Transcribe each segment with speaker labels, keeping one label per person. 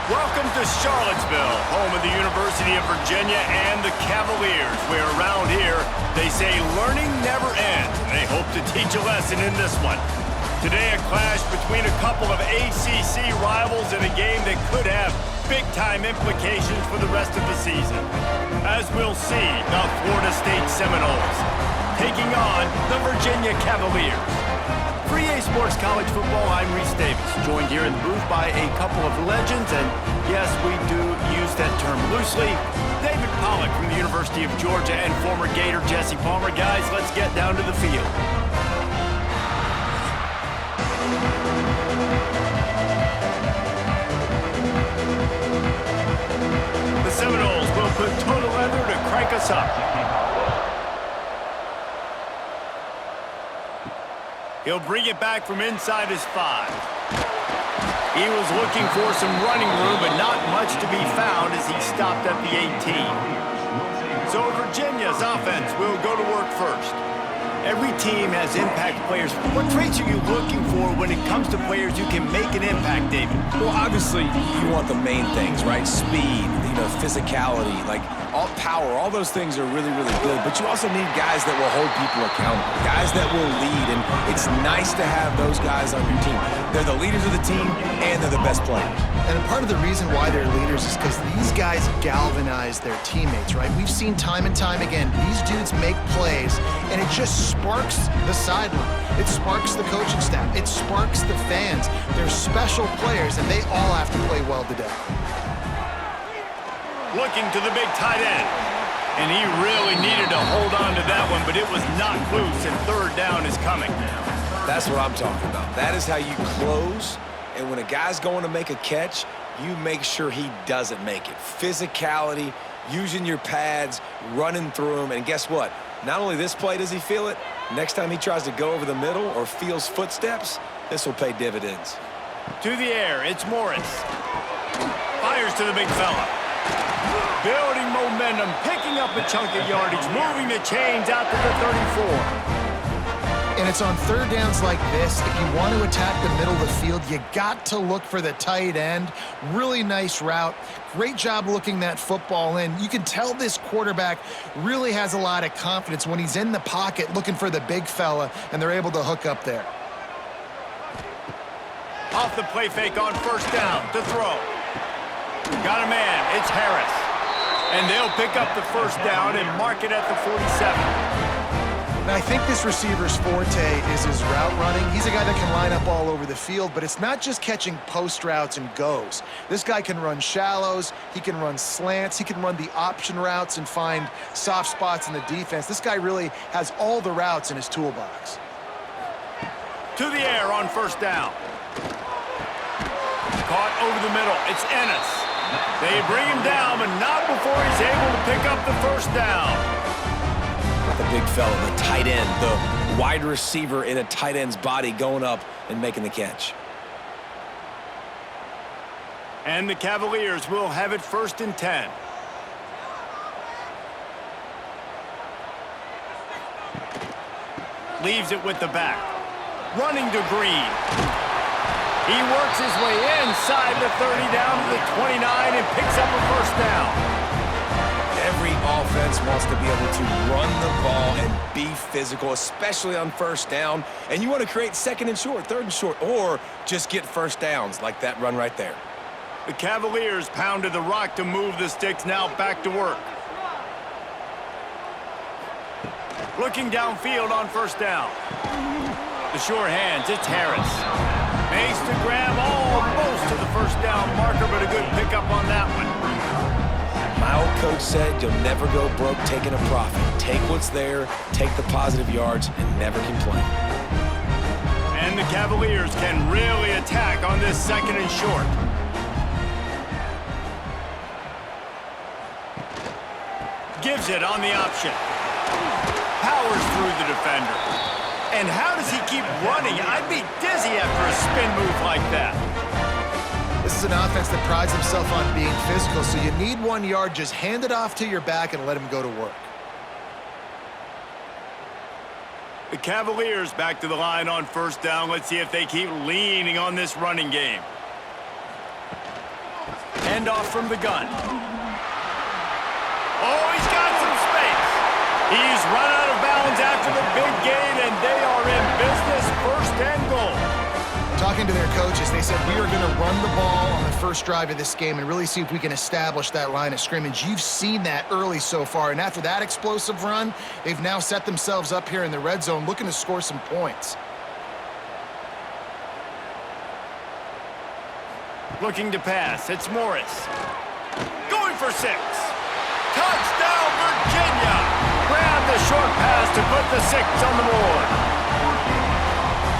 Speaker 1: Welcome to Charlottesville, home of the University of Virginia and the Cavaliers, where around here they say learning never ends, and they hope to teach a lesson in this one. Today, a clash between a couple of ACC rivals in a game that could have big-time implications for the rest of the season. As we'll see, the Florida State Seminoles taking on the Virginia Cavaliers. For EA Sports College Football, I'm Reese Davis, joined here in the booth by a couple of legends, and yes, we do use that term loosely. David Pollack from the University of Georgia and former Gator Jesse Palmer. Guys, let's get down to the field. The Seminoles will put total leather to crank us up. He'll bring it back from inside his 5. He was looking for some running room, but not much to be found as he stopped at the 18. So Virginia's offense will go to work first. Every team has impact players. What traits are you looking for when it comes to players who can make an impact, David?
Speaker 2: Well, obviously, you want the main things, right? Speed, physicality, like all power, all those things are really, really good. But you also need guys that will hold people accountable, guys that will lead. And it's nice to have those guys on your team. They're the leaders of the team, and they're the best players.
Speaker 3: And part of the reason why they're leaders is because these guys galvanize their teammates, right? We've seen time and time again, these dudes make plays, and it just sparks the sideline. It sparks the coaching staff. It sparks the fans. They're special players, and they all have to play well today.
Speaker 1: Looking to the big tight end. And he really needed to hold on to that one, but it was not loose, and third down is coming.
Speaker 2: That's what I'm talking about. That is how you close. And when a guy's going to make a catch, you make sure he doesn't make it. Physicality, using your pads, running through them. And guess what? Not only this play does he feel it, next time he tries to go over the middle or feels footsteps, this will pay dividends.
Speaker 1: To the air, it's Morris. Fires to the big fella. Building momentum, picking up a chunk of yardage, moving the chains out to the 34.
Speaker 3: And it's on third downs like this, if you want to attack the middle of the field, you got to look for the tight end. Really nice route. Great job looking that football in. You can tell this quarterback really has a lot of confidence when he's in the pocket looking for the big fella, and they're able to hook up there.
Speaker 1: Off the play fake on first down to throw. Got a man, it's Harris. And they'll pick up the first down and mark it at the 47.
Speaker 3: And I think this receiver's forte is his route running. He's a guy that can line up all over the field, but it's not just catching post routes and goes. This guy can run shallows, he can run slants, he can run the option routes and find soft spots in the defense. This guy really has all the routes in his toolbox.
Speaker 1: To the air on first down. Caught over the middle, it's Ennis. They bring him down, but not before he's able to pick up the first down.
Speaker 2: The big fella, the tight end, the wide receiver in a tight end's body going up and making the catch.
Speaker 1: And the Cavaliers will have it 1st and 10. Leaves it with the back. Running to Green. He works his way inside the 30 down to the 29 and picks up a first down.
Speaker 2: Every offense wants to be able to run the ball and be physical, especially on first down. And you want to create second and short, third and short, or just get first downs like that run right there.
Speaker 1: The Cavaliers pounded the rock to move the sticks, now back to work. Looking downfield on first down. The sure hands, it's Harris. Makes the grab almost to the first down marker, but a good pickup on that one.
Speaker 2: My old coach said you'll never go broke taking a profit. Take what's there, take the positive yards, and never complain.
Speaker 1: And the Cavaliers can really attack on this 2nd and short. Gives it on the option. Powers through the defender. And how does he keep running? I'd be dizzy after a spin move like that.
Speaker 3: This is an offense that prides himself on being physical, so you need 1 yard, just hand it off to your back and let him go to work.
Speaker 1: The Cavaliers back to the line on first down. Let's see if they keep leaning on this running game. handoff from the gun. Oh, he's got some space. He's run out of bounds after the big gain, and they are in business, 1st and goal.
Speaker 3: Talking to their coaches, they said, we are going to run the ball on the first drive of this game and really see if we can establish that line of scrimmage. You've seen that early so far, and after that explosive run, they've now set themselves up here in the red zone looking to score some points.
Speaker 1: Looking to pass, it's Morris. Going for 6. Touchdown, Virginia! Grab the short pass to put the 6 on the board.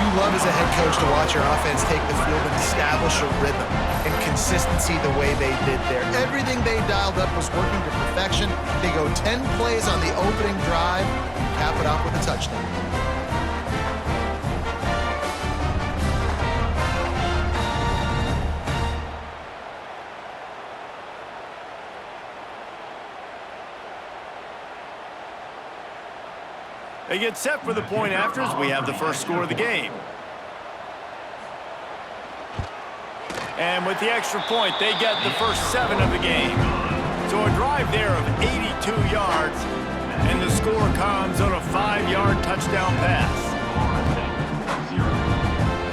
Speaker 3: You love as a head coach to watch your offense take the field and establish a rhythm and consistency the way they did there. Everything they dialed up was working to perfection. They go 10 plays on the opening drive and cap it off with a touchdown.
Speaker 1: They get set for the point after as we have the first score of the game. And with the extra point, they get the first 7 of the game. So a drive there of 82 yards, and the score comes on a 5-yard touchdown pass.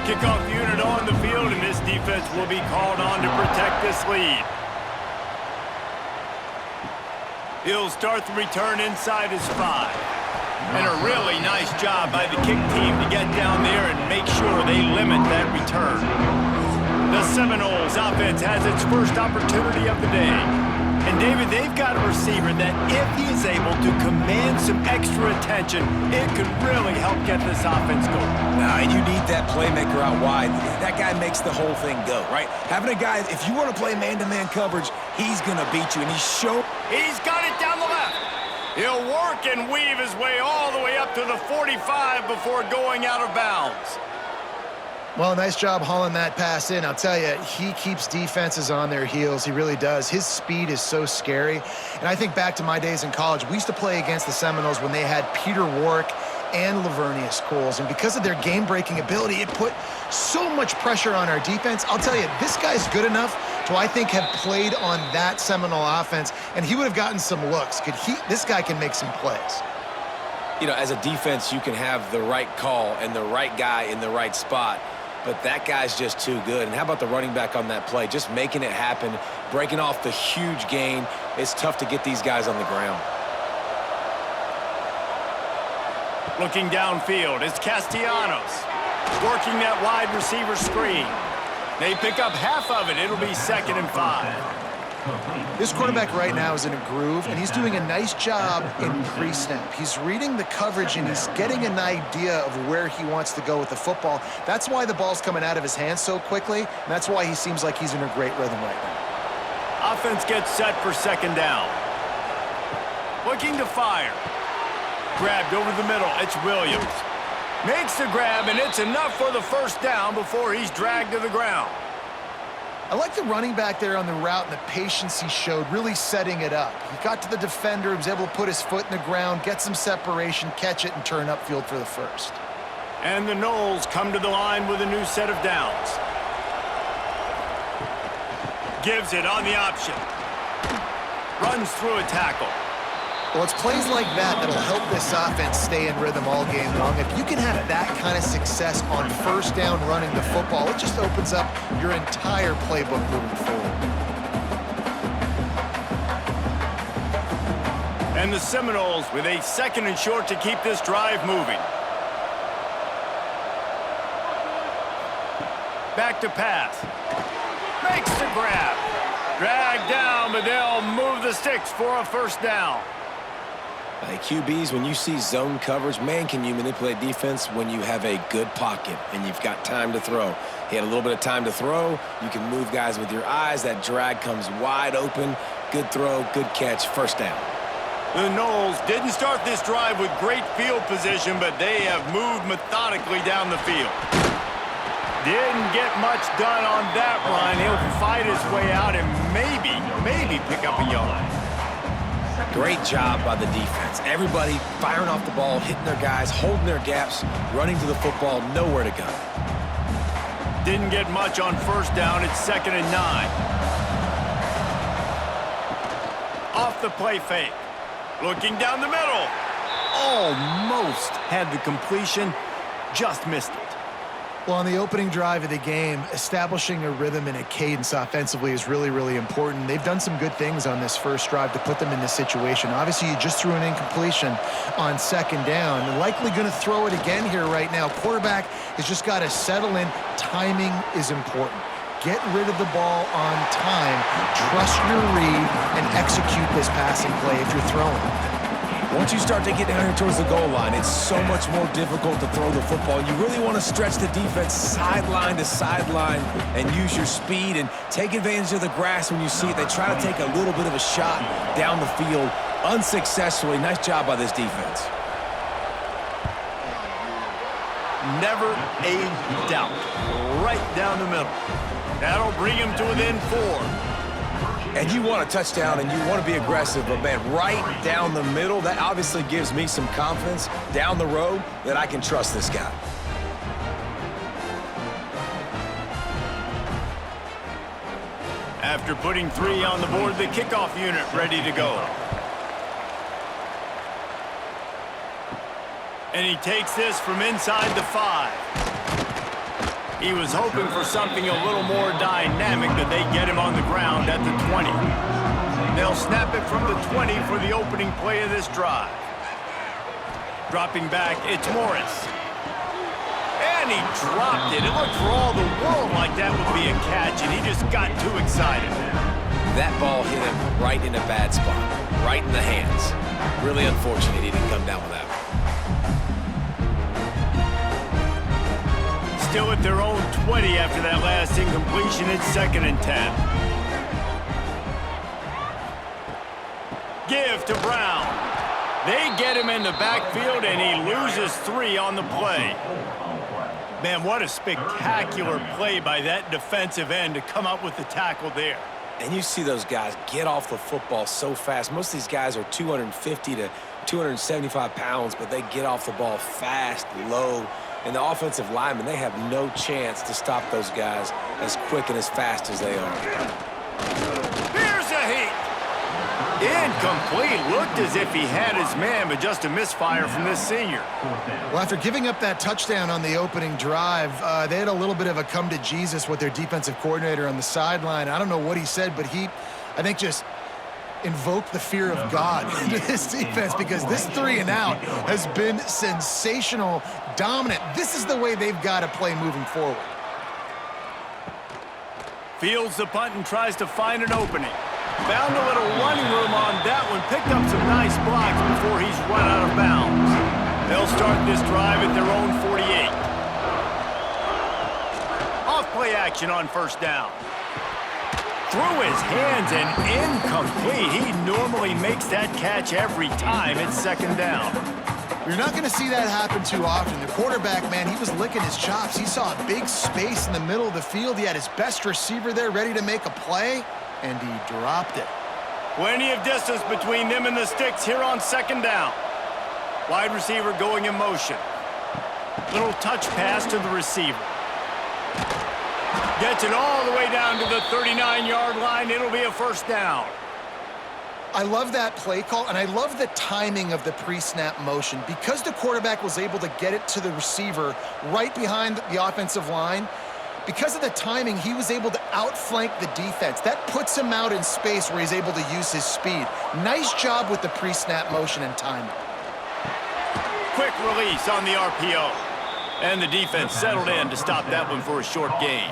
Speaker 1: Kickoff unit on the field, and this defense will be called on to protect this lead. He'll start the return inside his 5. And a really nice job by the kick team to get down there and make sure they limit that return. The Seminoles offense has its first opportunity of the day. And David, they've got a receiver that if he is able to command some extra attention, it could really help get this offense going.
Speaker 2: Now, and you need that playmaker out wide. That guy makes the whole thing go, right? Having a guy, if you want to play man-to-man coverage, he's going to beat you. And
Speaker 1: He's got it down the left. He'll work and weave his way all the way up to the 45 before going out of bounds.
Speaker 3: Well, nice job hauling that pass in. I'll tell you, he keeps defenses on their heels. He really does. His speed is so scary. And I think back to my days in college, we used to play against the Seminoles when they had Peter Warrick and Lavernius Coles. And because of their game-breaking ability, it put so much pressure on our defense. I'll tell you, this guy's good enough to, I think, have played on that Seminole offense, and he would have gotten some looks. This guy can make some plays.
Speaker 2: You know, as a defense, you can have the right call and the right guy in the right spot, but that guy's just too good. And how about the running back on that play? Just making it happen, breaking off the huge gain. It's tough to get these guys on the ground.
Speaker 1: Looking downfield, it's Castellanos working that wide receiver screen. They pick up half of it. It'll be 2nd and 5.
Speaker 3: This quarterback right now is in a groove, and he's doing a nice job in pre-snap. He's reading the coverage, and he's getting an idea of where he wants to go with the football. That's why the ball's coming out of his hands so quickly, and that's why he seems like he's in a great rhythm right now.
Speaker 1: Offense gets set for 2nd down. Looking to fire. Grabbed over the middle. It's Williams. Makes the grab, and it's enough for the 1st down before he's dragged to the ground.
Speaker 3: I like the running back there on the route and the patience he showed, really setting it up. He got to the defender, he was able to put his foot in the ground, get some separation, catch it, and turn upfield for the 1st.
Speaker 1: And the Noles come to the line with a new set of downs. Gives it on the option. Runs through a tackle.
Speaker 3: Well, it's plays like that that'll help this offense stay in rhythm all game long. If you can have that kind of success on 1st down running the football, it just opens up your entire playbook moving forward.
Speaker 1: And the Seminoles with a 2nd and short to keep this drive moving. Back to pass. Makes the grab. Dragged down, but they'll move the sticks for a 1st down.
Speaker 2: Hey, QBs, when you see zone coverage, man, can you manipulate defense when you have a good pocket and you've got time to throw. He had a little bit of time to throw. You can move guys with your eyes. That drag comes wide open. Good throw, good catch, 1st down.
Speaker 1: The Noles didn't start this drive with great field position, but they have moved methodically down the field. Didn't get much done on that run. He'll fight his way out and maybe pick up a yard.
Speaker 2: Great job by the defense. Everybody firing off the ball, hitting their guys, holding their gaps, running to the football, nowhere to go.
Speaker 1: Didn't get much on 1st down. It's 2nd and 9. Off the play fake. Looking down the middle. Almost had the completion. Just missed it.
Speaker 3: Well, on the opening drive of the game, establishing a rhythm and a cadence offensively is really, really important. They've done some good things on this first drive to put them in this situation. Obviously, you just threw an incompletion on second down. Likely going to throw it again here right now. Quarterback has just got to settle in. Timing is important. Get rid of the ball on time. Trust your read and execute this passing play if you're throwing.
Speaker 2: Once you start to get down here towards the goal line, it's so much more difficult to throw the football. You really want to stretch the defense sideline to sideline and use your speed and take advantage of the grass when you see it. They try to take a little bit of a shot down the field unsuccessfully. Nice job by this defense.
Speaker 1: Never a doubt. Right down the middle. That'll bring him to within 4.
Speaker 2: And you want a touchdown and you want to be aggressive, but man, right down the middle, that obviously gives me some confidence down the road that I can trust this guy.
Speaker 1: After putting 3 on the board, the kickoff unit ready to go. And he takes this from inside the 5. He was hoping for something a little more dynamic, that they get him on the ground at the 20. They'll snap it from the 20 for the opening play of this drive. Dropping back, it's Morris. And he dropped it. It looked for all the world like that would be a catch, and he just got too excited.
Speaker 2: That ball hit him right in a bad spot, right in the hands. Really unfortunate he didn't come down with that.
Speaker 1: Still at their own 20 after that last incompletion. It's 2nd and 10. Give to Brown. They get him in the backfield, and he loses 3 on the play. Man, what a spectacular play by that defensive end to come up with the tackle there.
Speaker 2: And you see those guys get off the football so fast. Most of these guys are 250 to 275 pounds, but they get off the ball fast, low. And the offensive linemen, they have no chance to stop those guys as quick and as fast as they are.
Speaker 1: Here's a heat. Incomplete. Looked as if he had his man, but just a misfire from this senior.
Speaker 3: Well, after giving up that touchdown on the opening drive, they had a little bit of a come to Jesus with their defensive coordinator on the sideline. I don't know what he said, but he, I think, just invoke the fear of God into this defense, because this 3 and out has been sensational, dominant. This is the way they've got to play moving forward.
Speaker 1: Fields the punt and tries to find an opening. Found a little running room on that one. Picked up some nice blocks before he's run out of bounds. They'll start this drive at their own 48. Off play action on 1st down. Through his hands and incomplete. He normally makes that catch every time. It's 2nd down.
Speaker 3: You're not going to see that happen too often. The quarterback, man, he was licking his chops. He saw a big space in the middle of the field. He had his best receiver there ready to make a play, and he dropped it.
Speaker 1: Plenty of distance between them and the sticks here on 2nd down. Wide receiver going in motion. Little touch pass to the receiver. Gets it all the way down to the 39-yard line. It'll be a 1st down.
Speaker 3: I love that play call, and I love the timing of the pre-snap motion. Because the quarterback was able to get it to the receiver right behind the offensive line, because of the timing, he was able to outflank the defense. That puts him out in space where he's able to use his speed. Nice job with the pre-snap motion and timing.
Speaker 1: Quick release on the RPO. And the defense settled in to stop that one for a short gain.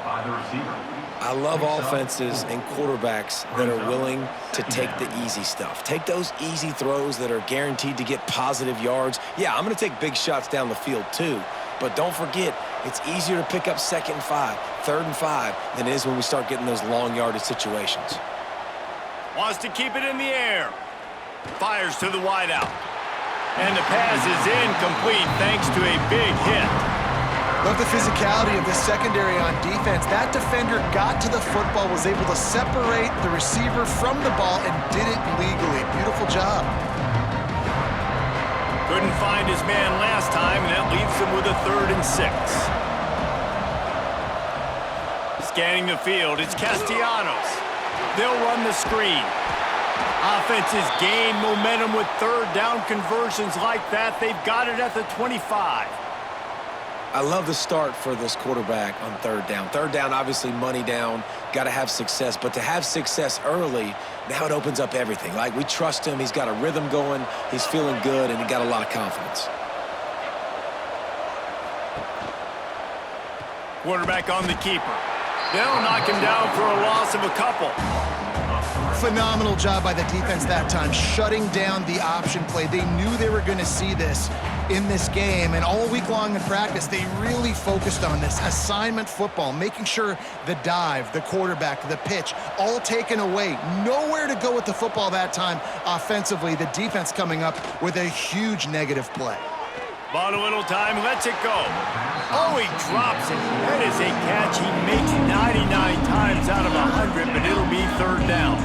Speaker 2: I love offenses and quarterbacks that are willing to take the easy stuff. Take those easy throws that are guaranteed to get positive yards. Yeah, I'm going to take big shots down the field too. But don't forget, it's easier to pick up 2nd and 5, 3rd and 5 than it is when we start getting those long yardage situations.
Speaker 1: Wants to keep it in the air. Fires to the wideout. And the pass is incomplete thanks to a big hit.
Speaker 3: Love the physicality of the secondary on defense. That defender got to the football, was able to separate the receiver from the ball, and did it legally. Beautiful job.
Speaker 1: Couldn't find his man last time, and that leaves him with a 3rd and 6. Scanning the field, it's Castellanos. They'll run the screen. Offenses gain momentum with third down conversions like that. They've got it at the 25.
Speaker 2: I love the start for this quarterback on third down. Third down, obviously money down, got to have success. But to have success early, now it opens up everything. Like, we trust him. He's got a rhythm going. He's feeling good, and he got a lot of confidence.
Speaker 1: Quarterback on the keeper. They'll knock him down for a loss of a couple.
Speaker 3: Phenomenal job by the defense that time, shutting down the option play. They knew they were going to see this in this game, and all week long in practice, they really focused on this assignment football, making sure the dive, the quarterback, the pitch, all taken away. Nowhere to go with the football that time offensively. The defense coming up with a huge negative play.
Speaker 1: Bought a little time, lets it go. Oh, he drops it. That is a catch he makes 99 times out of 100, but it'll be third down.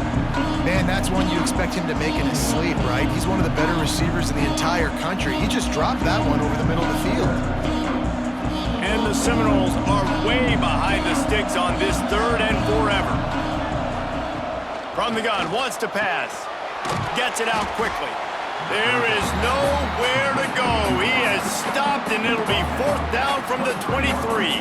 Speaker 3: Man, that's one you expect him to make in his sleep, right? He's one of the better receivers in the entire country. He just dropped that one over the middle of the field.
Speaker 1: And the Seminoles are way behind the sticks on this third and forever. From the gun, wants to pass. Gets it out quickly. There is nowhere to go. He has stopped, and it'll be fourth down from the 23.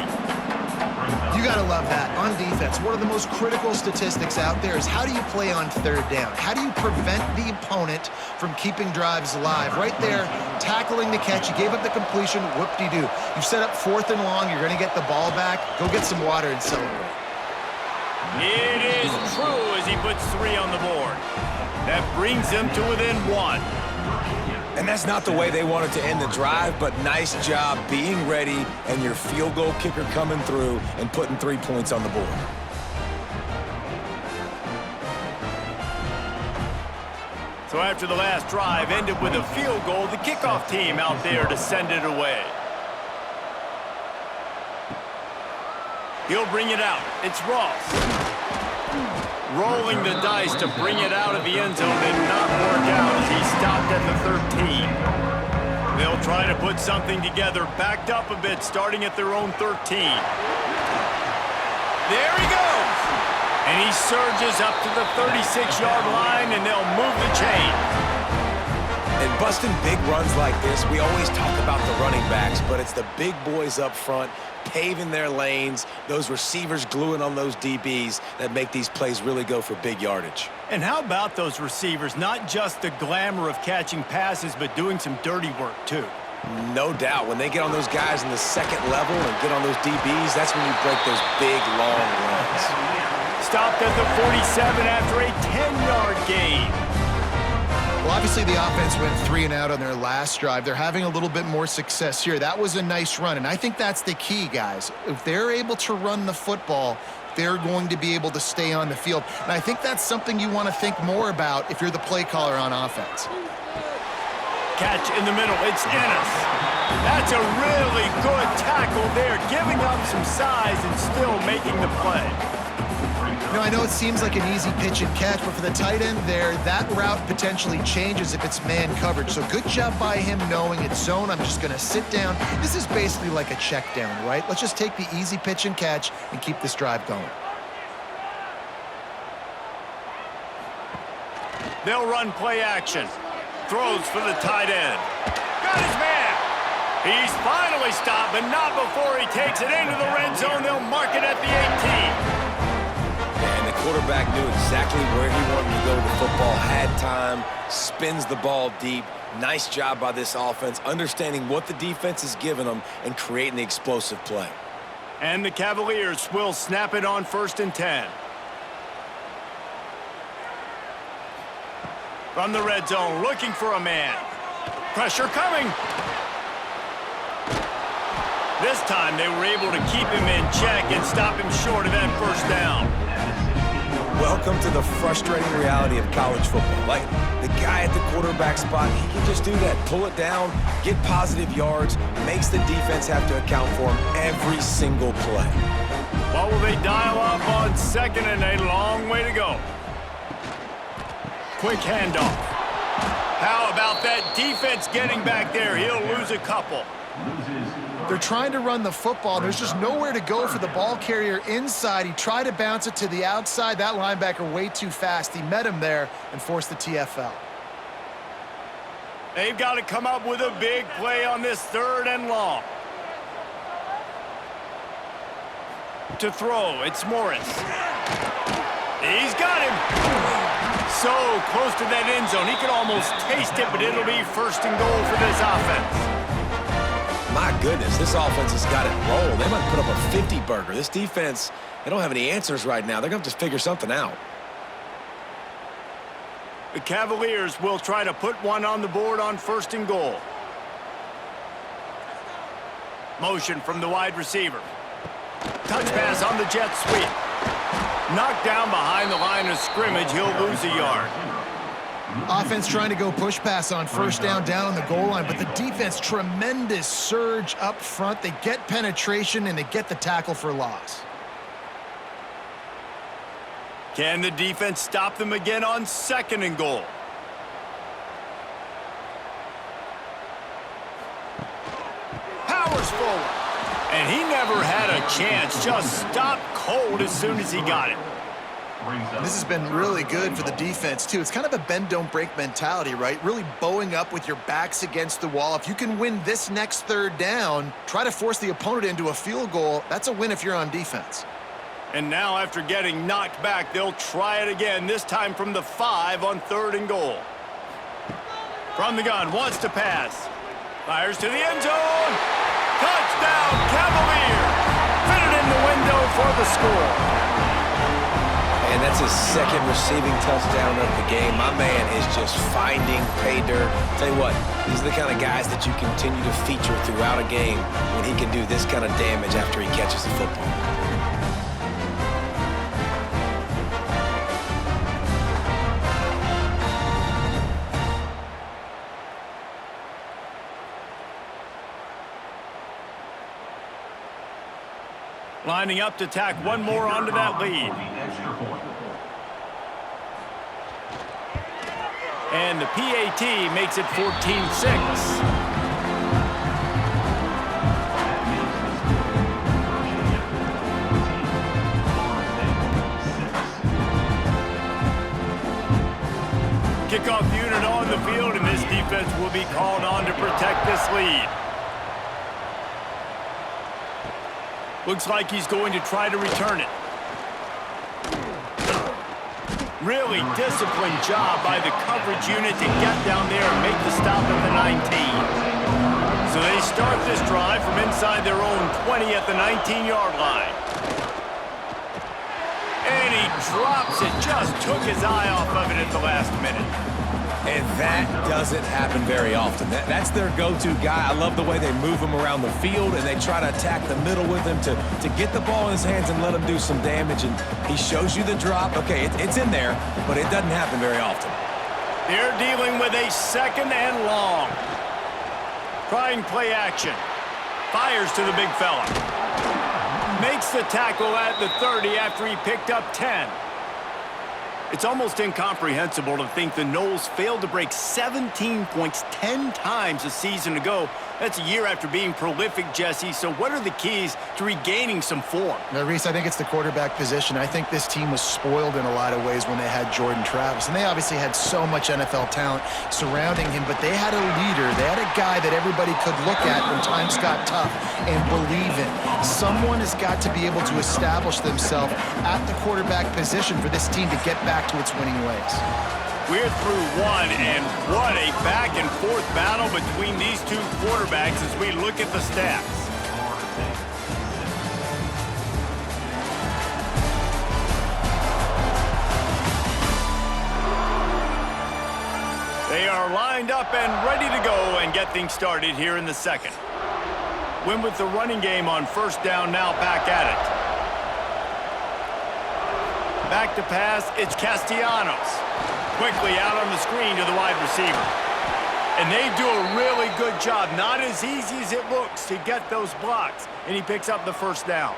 Speaker 3: You got to love that. On defense, one of the most critical statistics out there is how do you play on third down? How do you prevent the opponent from keeping drives alive? Right there, tackling the catch. You gave up the completion. Whoop-de-doo. You've set up fourth and long. You're going to get the ball back. Go get some water and celebrate.
Speaker 1: It is true as he puts 3 on the board. That brings him to within 1.
Speaker 2: And that's not the way they wanted to end the drive, but nice job being ready and your field goal kicker coming through and putting 3 points on the board.
Speaker 1: So after the last drive ended with a field goal, the kickoff team out there to send it away. He'll bring it out. It's Ross. Rolling the dice to bring it out of the end zone did not work out as he stopped at the 13. They'll try to put something together, backed up a bit, starting at their own 13. There he goes! And he surges up to the 36-yard line, and they'll move the chains.
Speaker 2: And busting big runs like this, we always talk about the running backs, but it's the big boys up front paving their lanes, those receivers gluing on those DBs that make these plays really go for big yardage.
Speaker 1: And how about those receivers? Not just the glamour of catching passes, but doing some dirty work, too.
Speaker 2: No doubt. When they get on those guys in the second level and get on those DBs, that's when you break those big, long runs.
Speaker 1: Stopped at the 47 after a 10-yard gain.
Speaker 3: Well, obviously the offense went 3 and out on their last drive. They're having a little bit more success here. That was a nice run, and I think that's the key, guys. If they're able to run the football, they're going to be able to stay on the field. And I think that's something you want to think more about if you're the play caller on offense.
Speaker 1: Catch in the middle. It's Ennis. That's a really good tackle there, giving up some size and still making the play.
Speaker 3: You know, I know it seems like an easy pitch and catch, but for the tight end there, that route potentially changes if it's man coverage. So good job by him knowing it's zone. I'm just going to sit down. This is basically like a check down, right? Let's just take the easy pitch and catch and keep this drive going.
Speaker 1: They'll run play action. Throws for the tight end. Got his man. He's finally stopped, but not before he takes it into the red zone. They'll mark it at the 18.
Speaker 2: And the quarterback knew exactly where he wanted to go with the football, had time, spins the ball deep. Nice job by this offense, understanding what the defense is giving them and creating the explosive play.
Speaker 1: And the Cavaliers will snap it on 1st and 10. From the red zone, looking for a man. Pressure coming. This time they were able to keep him in check and stop him short of that first down.
Speaker 2: Welcome to the frustrating reality of college football. Like, the guy at the quarterback spot, he can just do that. Pull it down, get positive yards, makes the defense have to account for him every single play.
Speaker 1: What will they dial up on 2nd and a long way to go? Quick handoff. How about that defense getting back there? He'll lose a couple.
Speaker 3: They're trying to run the football. There's just nowhere to go for the ball carrier inside. He tried to bounce it to the outside. That linebacker way too fast. He met him there and forced the TFL.
Speaker 1: They've got to come up with a big play on this 3rd and long. To throw, it's Morris. He's got him. So close to that end zone. He could almost taste it, but it'll be 1st and goal for this offense.
Speaker 2: My goodness, this offense has got it rolled. They might put up a 50-burger. This defense, they don't have any answers right now. They're going to have to figure something out.
Speaker 1: The Cavaliers will try to put one on the board on 1st and goal. Motion from the wide receiver. Touch pass on the jet sweep. Knocked down behind the line of scrimmage. He'll lose a yard.
Speaker 3: Offense trying to go push pass on 1st down on the goal line, but the defense, tremendous surge up front. They get penetration, and they get the tackle for loss.
Speaker 1: Can the defense stop them again on 2nd and goal? Powers forward. And he never had a chance. Just stopped cold as soon as he got it.
Speaker 3: This has been really good for the defense, too. It's kind of a bend-don't-break mentality, right? Really bowing up with your backs against the wall. If you can win this next 3rd down, try to force the opponent into a field goal. That's a win if you're on defense.
Speaker 1: And now, after getting knocked back, they'll try it again, this time from the 5 on 3rd and goal. From the gun, wants to pass. Fires to the end zone. Touchdown, Cavaliers! Fitted in the window for the score.
Speaker 2: And that's his 2nd receiving touchdown of the game. My man is just finding pay dirt. Tell you what, these are the kind of guys that you continue to feature throughout a game when he can do this kind of damage after he catches the football.
Speaker 1: Lining up to tack one more onto that lead. And the PAT makes it 14-6. Kickoff unit on the field, and this defense will be called on to protect this lead. Looks like he's going to try to return it. Really disciplined job by the coverage unit to get down there and make the stop at the 19. So they start this drive from inside their own 20 at the 19-yard line. And he drops it, just took his eye off of it at the last minute.
Speaker 2: And that doesn't happen very often. That's their go-to guy. I love the way they move him around the field, and they try to attack the middle with him to get the ball in his hands and let him do some damage. And he shows you the drop. Okay, it's in there, but it doesn't happen very often.
Speaker 1: They're dealing with a 2nd and long. Trying play action. Fires to the big fella. Makes the tackle at the 30 after he picked up 10. It's almost incomprehensible to think the Noles failed to break 17 points 10 times a season ago. That's a year after being prolific, Jesse. So what are the keys to regaining some form?
Speaker 3: Now, Reese, I think it's the quarterback position. I think this team was spoiled in a lot of ways when they had Jordan Travis. And they obviously had so much NFL talent surrounding him, but they had a leader. They had a guy that everybody could look at when times got tough and believe in. Someone has got to be able to establish themselves at the quarterback position for this team to get back to its winning ways.
Speaker 1: We're through one, and what a back-and-forth battle between these two quarterbacks as we look at the stats. They are lined up and ready to go and get things started here in the 2nd. Win with the running game on 1st down, now back at it. Back to pass, it's Castellanos. Quickly out on the screen to the wide receiver. And they do a really good job. Not as easy as it looks to get those blocks. And he picks up the 1st down.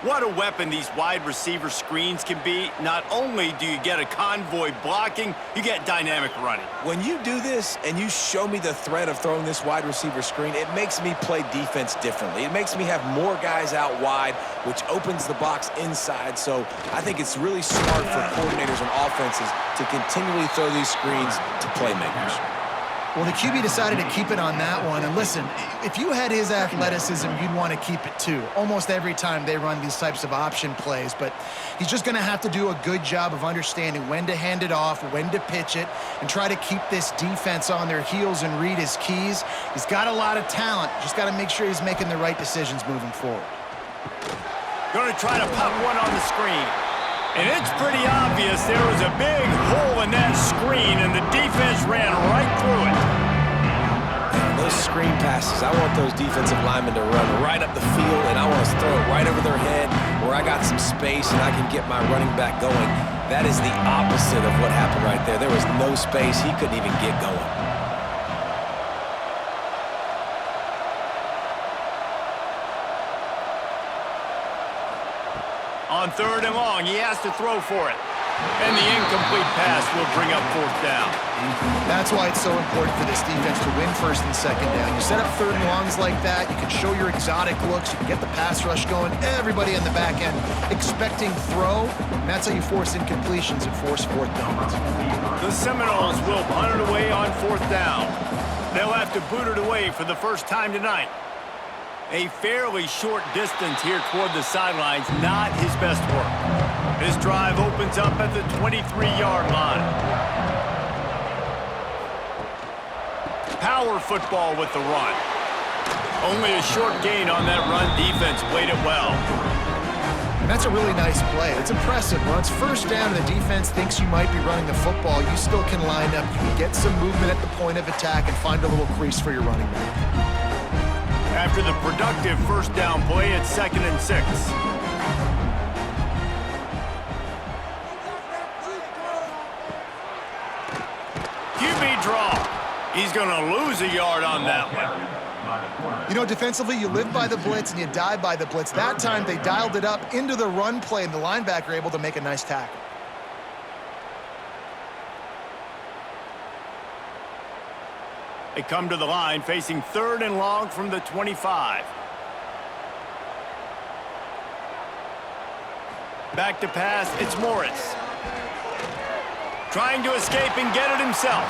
Speaker 1: What a weapon these wide receiver screens can be. Not only do you get a convoy blocking, you get dynamic running.
Speaker 2: When you do this and you show me the threat of throwing this wide receiver screen, it makes me play defense differently. It makes me have more guys out wide, which opens the box inside. So I think it's really smart for coordinators and offenses to continually throw these screens to playmakers.
Speaker 3: Well, the QB decided to keep it on that one. And listen, if you had his athleticism, you'd want to keep it too. Almost every time they run these types of option plays. But he's just going to have to do a good job of understanding when to hand it off, when to pitch it, and try to keep this defense on their heels and read his keys. He's got a lot of talent. Just got to make sure he's making the right decisions moving forward.
Speaker 1: Going to try to pop one on the screen. And it's pretty obvious there was a big hole in that screen, and the defense ran right through it.
Speaker 2: Those screen passes, I want those defensive linemen to run right up the field, and I want to throw it right over their head where I got some space and I can get my running back going. That is the opposite of what happened right there. There was no space. He couldn't even get going.
Speaker 1: On 3rd and long, he has to throw for it. And the incomplete pass will bring up 4th down.
Speaker 3: That's why it's so important for this defense to win 1st and 2nd down. You set up 3rd and longs like that, you can show your exotic looks, you can get the pass rush going, everybody in the back end expecting throw, and that's how you force incompletions and force 4th downs.
Speaker 1: The Seminoles will punt it away on 4th down. They'll have to boot it away for the first time tonight. A fairly short distance here toward the sidelines, not his best work. This drive opens up at the 23-yard line. Power football with the run. Only a short gain on that run. Defense played it well.
Speaker 3: And that's a really nice play. It's impressive. Once 1st down and the defense thinks you might be running the football, you still can line up, you can get some movement at the point of attack and find a little crease for your running back.
Speaker 1: After the productive 1st down play, it's 2nd and 6. QB draw. He's going to lose a yard on that one.
Speaker 3: You know, defensively, you live by the blitz and you die by the blitz. That time, they dialed it up into the run play, and the linebacker able to make a nice tackle.
Speaker 1: They come to the line facing 3rd and long from the 25. Back to pass, it's Morris. Trying to escape and get it himself.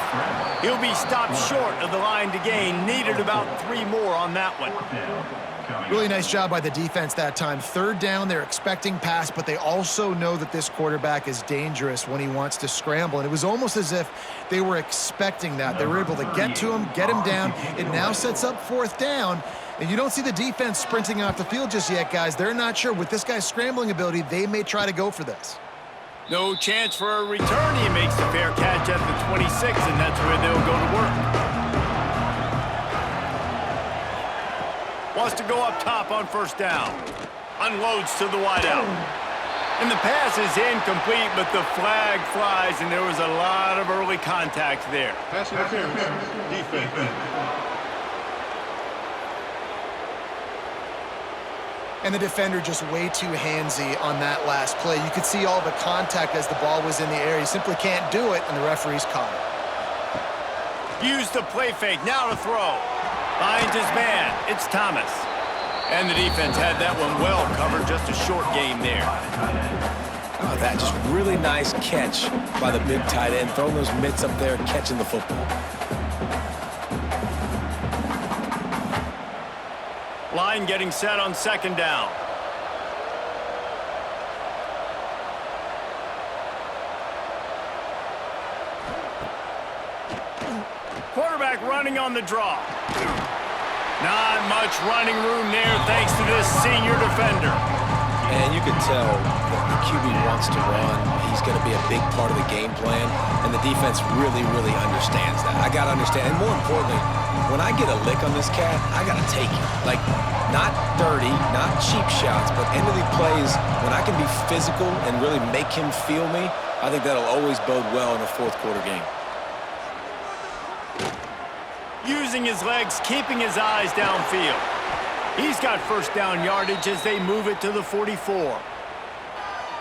Speaker 1: He'll be stopped short of the line to gain. Needed about 3 more on that one.
Speaker 3: Really nice job by the defense that time. 3rd down, they're expecting pass, but they also know that this quarterback is dangerous when he wants to scramble. And it was almost as if they were expecting that. They were able to get to him, get him down. It now sets up 4th down. And you don't see the defense sprinting off the field just yet, guys. They're not sure. With this guy's scrambling ability, they may try to go for this.
Speaker 1: No chance for a return. He makes the fair catch at the 26, and that's where they'll go to work. Wants to go up top on 1st down. Unloads to the wideout. And the pass is incomplete, but the flag flies, and there was a lot of early contact there.
Speaker 4: Pass interference. Defense.
Speaker 3: And the defender just way too handsy on that last play. You could see all the contact as the ball was in the air. He simply can't do it, and the referee's caught it.
Speaker 1: Used the play fake, now to throw. Finds his man, it's Thomas. And the defense had that one well covered, just a short gain there.
Speaker 2: Oh, that just really nice catch by the big tight end, throwing those mitts up there, catching the football.
Speaker 1: Line getting set on 2nd down. Quarterback running on the draw. Not much running room there thanks to this senior defender.
Speaker 2: And you can tell that the QB wants to run. He's going to be a big part of the game plan, and the defense really, really understands that. I got to understand, and more importantly, when I get a lick on this cat, I got to take it. Like, not dirty, not cheap shots, but end of the plays, when I can be physical and really make him feel me, I think that'll always bode well in a 4th quarter game.
Speaker 1: Using his legs, keeping his eyes downfield. He's got first down yardage as they move it to the 44.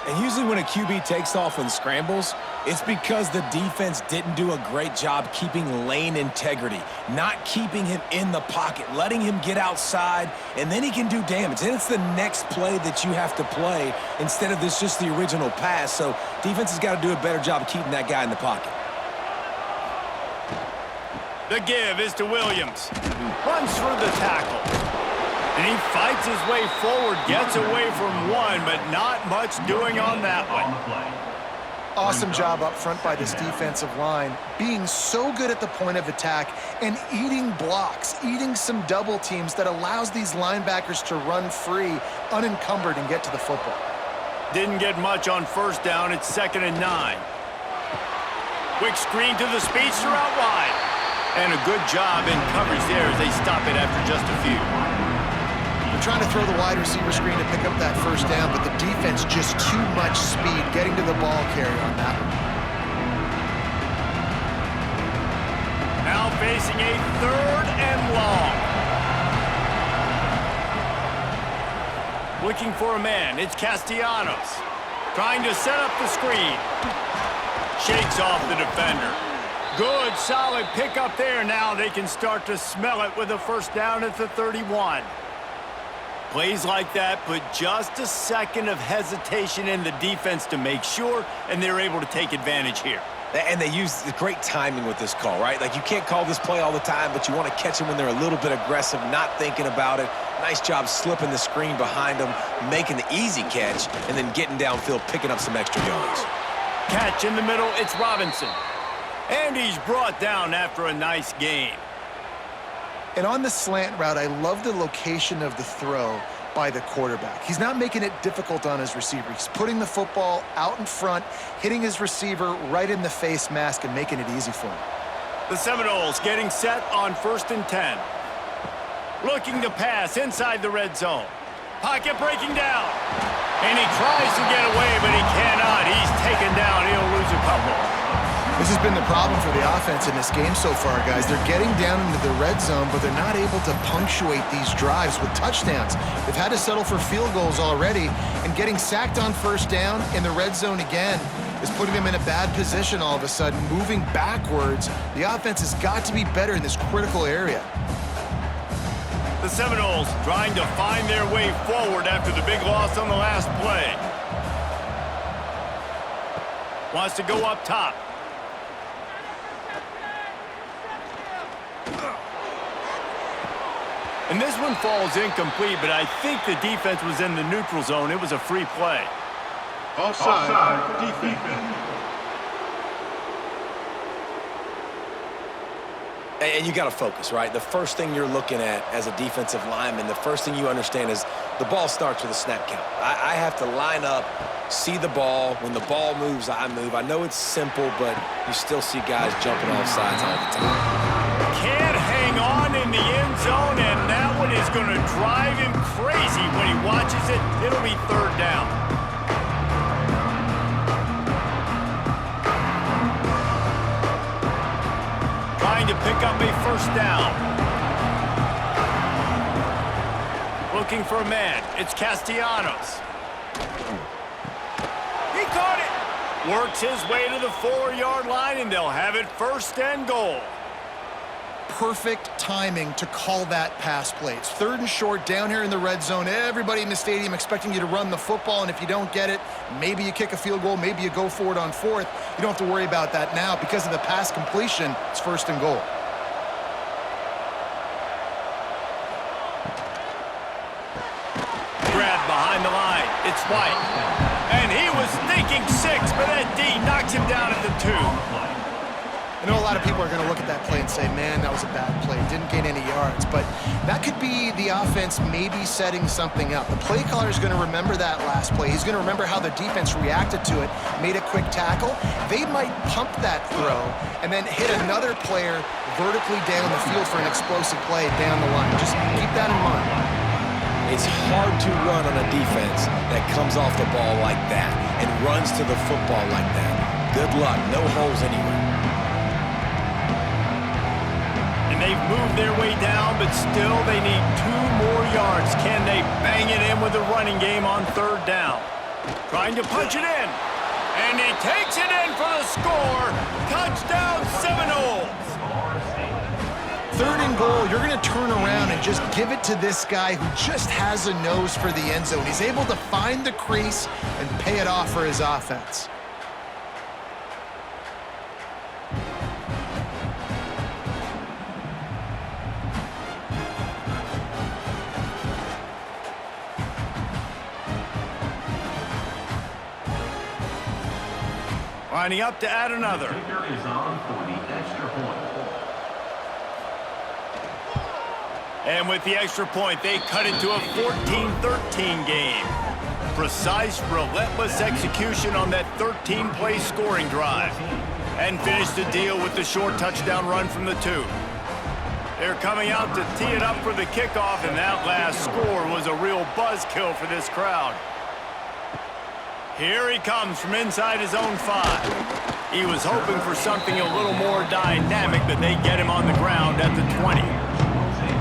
Speaker 2: And usually when a QB takes off and scrambles, it's because the defense didn't do a great job keeping lane integrity, not keeping him in the pocket, letting him get outside, and then he can do damage. Then it's the next play that you have to play instead of this just the original pass. So defense has got to do a better job of keeping that guy in the pocket.
Speaker 1: The give is to Williams. Runs through the tackle. And he fights his way forward, gets away from one, but not much doing on that one.
Speaker 3: Awesome job up front by this defensive line, being so good at the point of attack and eating blocks, eating some double teams that allows these linebackers to run free, unencumbered, and get to the football.
Speaker 1: Didn't get much on first down. It's 2nd and 9. Quick screen to the speedster out wide. And a good job in coverage there as they stop it after just a few.
Speaker 3: They're trying to throw the wide receiver screen to pick up that first down, but the defense just too much speed getting to the ball carrier on that one.
Speaker 1: Now facing a 3rd and long. Looking for a man. It's Castellanos. Trying to set up the screen. Shakes off the defender. Good, solid pickup there. Now they can start to smell it with a first down at the 31. Plays like that put just a second of hesitation in the defense to make sure, and they're able to take advantage here.
Speaker 2: And they use the great timing with this call, right? Like, you can't call this play all the time, but you want to catch them when they're a little bit aggressive, not thinking about it. Nice job slipping the screen behind them, making the easy catch, and then getting downfield, picking up some extra yards.
Speaker 1: Catch in the middle, it's Robinson. And he's brought down after a nice gain.
Speaker 3: And on the slant route, I love the location of the throw by the quarterback. He's not making it difficult on his receiver. He's putting the football out in front, hitting his receiver right in the face mask and making it easy for him.
Speaker 1: The Seminoles getting set on 1st and 10. Looking to pass inside the red zone. Pocket breaking down. And he tries to get away, but he cannot. He's taken down. He'll lose a couple.
Speaker 3: This has been the problem for the offense in this game so far, guys. They're getting down into the red zone, but they're not able to punctuate these drives with touchdowns. They've had to settle for field goals already, and getting sacked on first down in the red zone again is putting them in a bad position all of a sudden, moving backwards. The offense has got to be better in this critical area.
Speaker 1: The Seminoles trying to find their way forward after the big loss on the last play. Wants to go up top. And this one falls incomplete, but I think the defense was in the neutral zone. It was a free play.
Speaker 4: Offside, defense.
Speaker 2: And you got to focus, right? The first thing you're looking at as a defensive lineman, the first thing you understand is the ball starts with a snap count. I have to line up, see the ball. When the ball moves, I move. I know it's simple, but you still see guys jumping off sides all the time.
Speaker 1: Can't hang on in the end zone, and that one is going to drive him crazy when he watches it. It'll be 3rd down. Trying to pick up a first down. Looking for a man. It's Castellanos. He caught it. Works his way to the 4-yard line, and they'll have it 1st and goal.
Speaker 3: Perfect timing to call that pass play. It's 3rd and short down here in the red zone. Everybody in the stadium expecting you to run the football, and if you don't get it, maybe you kick a field goal, maybe you go for it on 4th. You don't have to worry about that now. Because of the pass completion, it's 1st and goal.
Speaker 1: Grab behind the line. It's White. And he was thinking 6, but that D knocks him down at the 2.
Speaker 3: I know a lot of people are going to look at that play and say, man, that was a bad play. Didn't gain any yards. But that could be the offense maybe setting something up. The play caller is going to remember that last play. He's going to remember how the defense reacted to it, made a quick tackle. They might pump that throw and then hit another player vertically down the field for an explosive play down the line. Just keep that in mind.
Speaker 2: It's hard to run on a defense that comes off the ball like that and runs to the football like that. Good luck. No holes anywhere.
Speaker 1: They They've moved their way down, but still they need 2 more yards. Can they bang it in with the running game on 3rd down? Trying to punch it in. And he takes it in for the score. Touchdown Seminoles.
Speaker 3: 3rd and goal, you're going to turn around and just give it to this guy who just has a nose for the end zone. He's able to find the crease and pay it off for his offense.
Speaker 1: Lining up to add another.
Speaker 5: Kicker is on for the extra point.
Speaker 1: And with the extra point, they cut it to a 14-13 game. Precise, relentless execution on that 13-play scoring drive. And finished the deal with the short touchdown run from the 2. They're coming out to tee it up for the kickoff, and that last score was a real buzzkill for this crowd. Here he comes from inside his own 5. He was hoping for something a little more dynamic, but they get him on the ground at the 20. A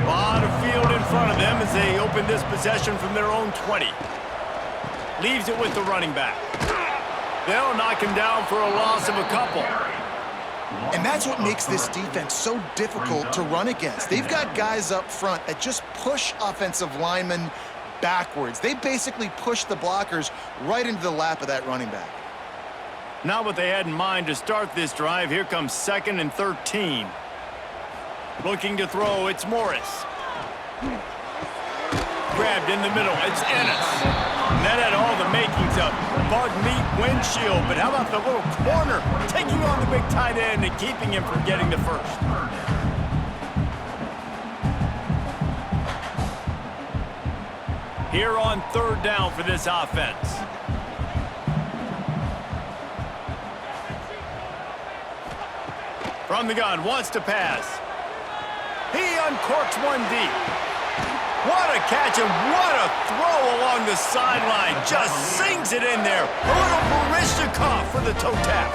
Speaker 1: lot of field in front of them as they open this possession from their own 20. Leaves it with the running back. They'll knock him down for a loss of a couple.
Speaker 3: And that's what makes this defense so difficult to run against. They've got guys up front that just push offensive linemen backwards. They basically push the blockers right into the lap of that running back.
Speaker 1: Not what they had in mind to start this drive. Here comes 2nd and 13. Looking to throw, it's Morris. Grabbed in the middle, it's Ennis. And that had all the makings of bug meat windshield, but how about the little corner taking on the big tight end and keeping him from getting the first? Here on 3rd down for this offense. From the gun, wants to pass. He uncorks one deep. What a catch and what a throw along the sideline. Just sings it in there. A little Baryshnikov for the toe tap.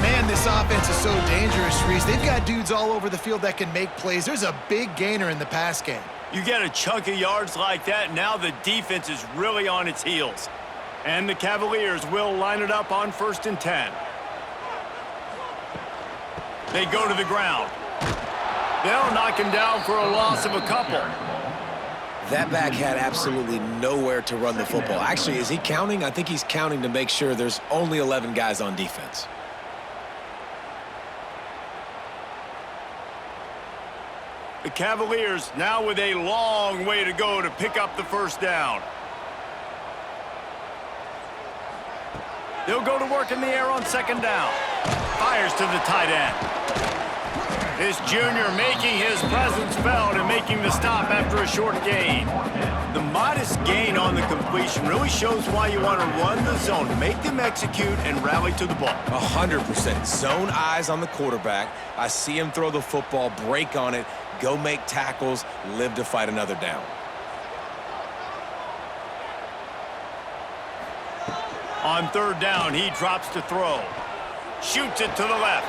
Speaker 3: Man, this offense is so dangerous, Reese. They've got dudes all over the field that can make plays. There's a big gainer in the pass game.
Speaker 1: You get a chunk of yards like that, now the defense is really on its heels. And the Cavaliers will line it up on 1st and 10. They go to the ground. They'll knock him down for a loss of a couple.
Speaker 2: That back had absolutely nowhere to run the football. Actually, is he counting? I think he's counting to make sure there's only 11 guys on defense.
Speaker 1: The Cavaliers now with a long way to go to pick up the 1st down. They'll go to work in the air on 2nd down. Fires to the tight end. This junior making his presence felt and making the stop after a short gain. The modest gain on the completion really shows why you want to run the zone, make them execute, and rally to the ball.
Speaker 2: 100%. Zone eyes on the quarterback. I see him throw the football, break on it, go make tackles, live to fight another down.
Speaker 1: On 3rd down, he drops to throw. Shoots it to the left.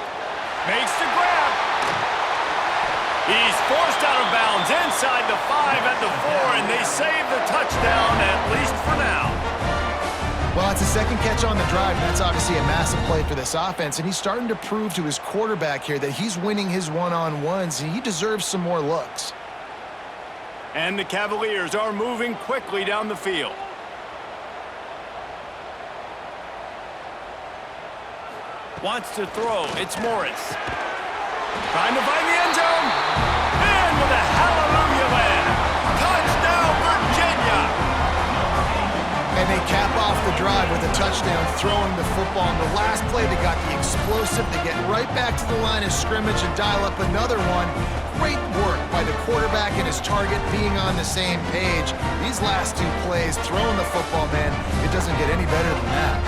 Speaker 1: Makes the grab. He's forced out of bounds inside the 5 at the 4, and they save the touchdown, at least for now.
Speaker 3: Well, it's a 2nd catch on the drive, and that's obviously a massive play for this offense, and he's starting to prove to his quarterback here that he's winning his one-on-ones, and he deserves some more looks.
Speaker 1: And the Cavaliers are moving quickly down the field. Wants to throw, it's Morris. Trying to find the end zone. And with a hallelujah land. Touchdown, Virginia!
Speaker 3: And they cap off the drive with a touchdown, throwing the football. On the last play, they got the explosive. They get right back to the line of scrimmage and dial up another one. Great work by the quarterback and his target being on the same page. These last 2 plays, throwing the football, man, it doesn't get any better than that.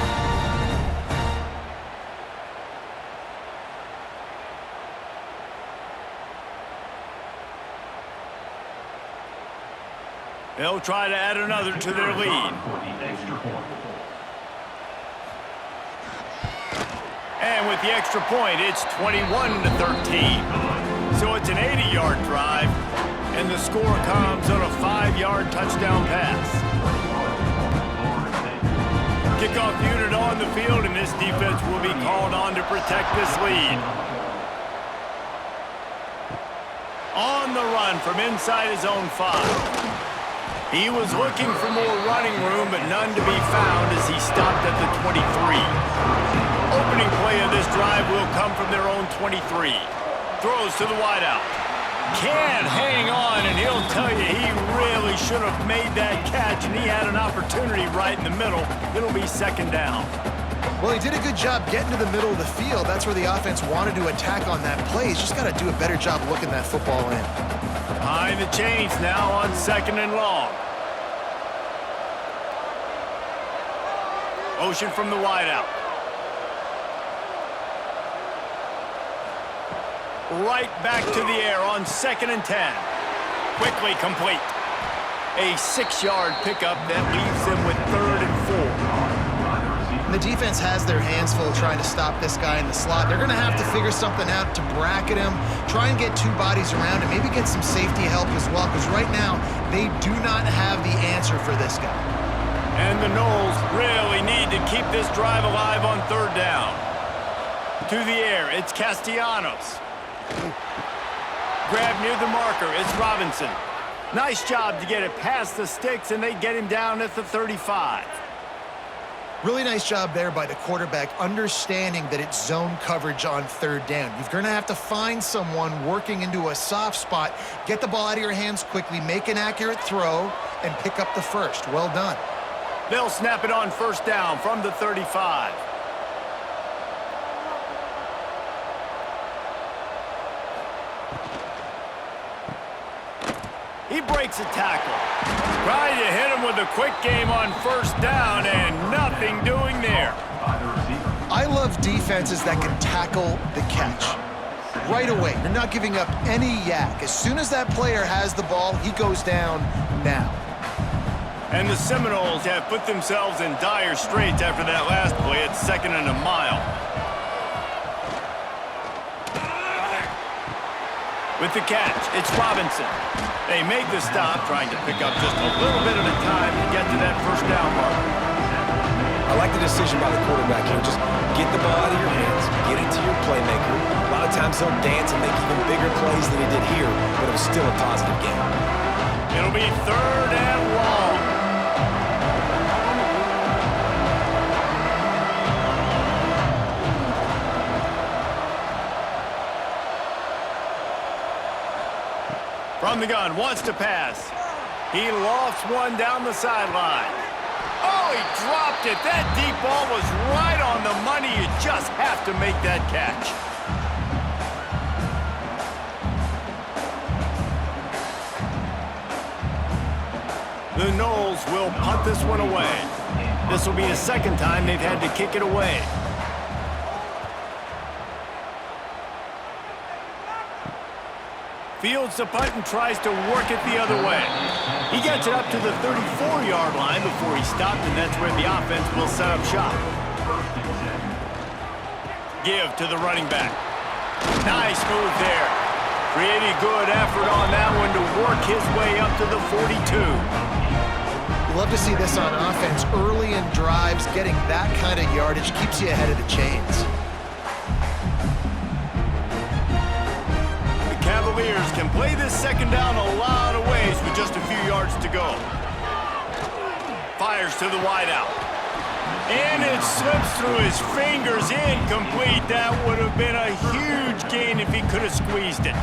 Speaker 1: They'll try to add another to their lead. And with the extra point, it's 21-13. So it's an 80-yard drive, and the score comes on a 5-yard touchdown pass. Kickoff unit on the field, and this defense will be called on to protect this lead. On the run from inside his own 5. He was looking for more running room, but none to be found as he stopped at the 23. Opening play of this drive will come from their own 23. Throws to the wideout. Can't hang on, and he'll tell you he really should have made that catch, and he had an opportunity right in the middle. It'll be second down.
Speaker 3: Well, he did a good job getting to the middle of the field. That's where the offense wanted to attack on that play. He's just got to do a better job looking that football in.
Speaker 1: Behind the chains now on second and long. Motion from the wideout. Right back to the air on second and 10. Quickly complete. A 6-yard pickup that leaves them with third and 4.
Speaker 3: And the defense has their hands full trying to stop this guy in the slot. They're going to have to figure something out to bracket him, try and get 2 bodies around him, maybe get some safety help as well, because right now they do not have the answer for this guy.
Speaker 1: And the Noles really need to keep this drive alive on third down. To the air, it's Castellanos. Grab near the marker, it's Robinson. Nice job to get it past the sticks, and they get him down at the 35.
Speaker 3: Really nice job there by the quarterback, understanding that it's zone coverage on third down. You're going to have to find someone working into a soft spot, get the ball out of your hands quickly, make an accurate throw, and pick up the first. Well done.
Speaker 1: They'll snap it on first down from the 35. He breaks a tackle. Trying to hit him with a quick game on first down, and nothing doing there.
Speaker 3: I love defenses that can tackle the catch. Right away, you're not giving up any yak. As soon as that player has the ball, he goes down now.
Speaker 1: And the Seminoles have put themselves in dire straits after that last play at second and a mile. With the catch, it's Robinson. They make the stop, trying to pick up just a little bit at a time to get to that first down mark.
Speaker 2: I like the decision by the quarterback here. Just get the ball out of your hands, get it to your playmaker. A lot of times he'll dance and make even bigger plays than he did here, but it was still a positive game.
Speaker 1: It'll be third and long. From the gun, wants to pass. He lofts one down the sideline. Oh, he dropped it. That deep ball was right on the money. You just have to make that catch. The Noles will punt this one away. This will be the second time they've had to kick it away. Fields the punt and tries to work it the other way. He gets it up to the 34-yard line before he stopped, and that's where the offense will set up shop. Give to the running back. Nice move there. Pretty good effort on that one to work his way up to the 42.
Speaker 3: Love to see this on offense. Early in drives, getting that kind of yardage keeps you ahead of the chains.
Speaker 1: Cavaliers can play this second down a lot of ways with just a few yards to go. Fires to the wideout. And it slips through his fingers, incomplete. That would have been a huge gain if he could have squeezed it.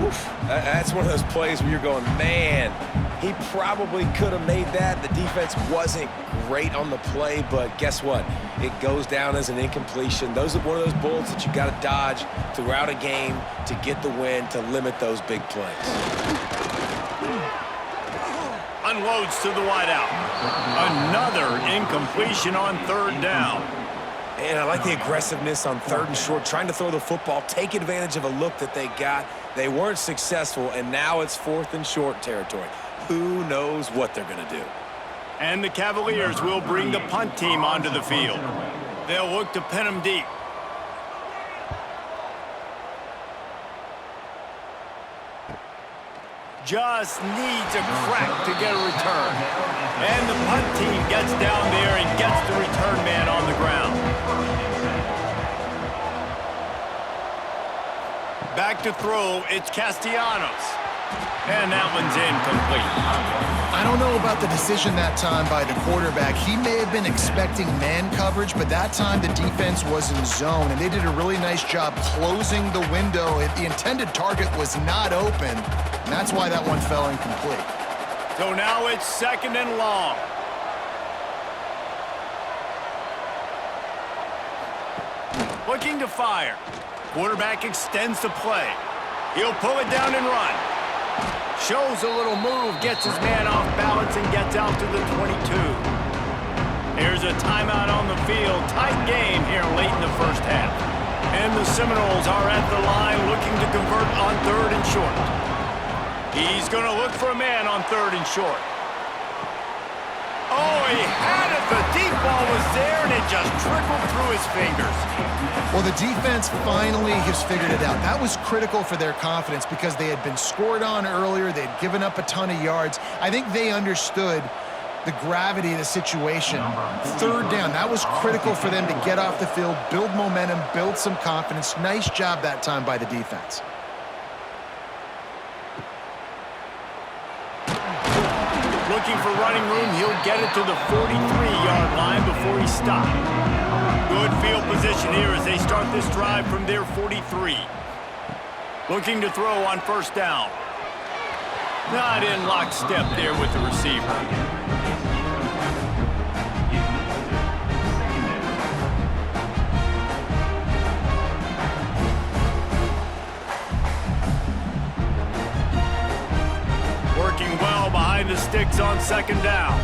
Speaker 2: Oof. That's one of those plays where you're going, man, he probably could have made that. The defense wasn't great on the play, but guess what? It goes down as an incompletion. Those are one of those bullets that you got to dodge throughout a game to get the win, to limit those big plays.
Speaker 1: Unloads to the wideout. Another incompletion on third down.
Speaker 2: And I like the aggressiveness on third and short, trying to throw the football, take advantage of a look that they got. They weren't successful, and now it's fourth and short territory. Who knows what they're going to do?
Speaker 1: And the Cavaliers will bring the punt team onto the field. They'll look to pin them deep. just needs a crack to get a return. And the punt team gets down there and gets the return man on the ground. Back to throw, it's Castellanos. And that one's incomplete.
Speaker 3: I don't know about the decision that time by the quarterback. He may have been expecting man coverage, but that time the defense was in zone, and they did a really nice job closing the window. The intended target was not open, and that's why that one fell incomplete.
Speaker 1: So now it's 2nd and long. Looking to fire. Quarterback extends the play. He'll pull it down and run. Shows a little move, gets his man off balance, and gets out to the 22. Here's a timeout on the field. Tight game here late in the first half. And the Seminoles are at the line looking to convert on 3rd and short. He's going to look for a man on 3rd and short. Oh, he had it. The deep ball was there, and it just trickled through his fingers.
Speaker 3: Well, the defense finally has figured it out. That was critical for their confidence because they had been scored on earlier. They had given up a ton of yards. I think they understood the gravity of the situation. 3rd down, that was critical for them to get off the field, build momentum, build some confidence. Nice job that time by the defense.
Speaker 1: Looking for running room, he'll get it to the 43-yard line before he stopped. Good field position here as they start this drive from their 43. Looking to throw on 1st down. Not in lockstep there with the receiver. Working well behind the sticks on 2nd down.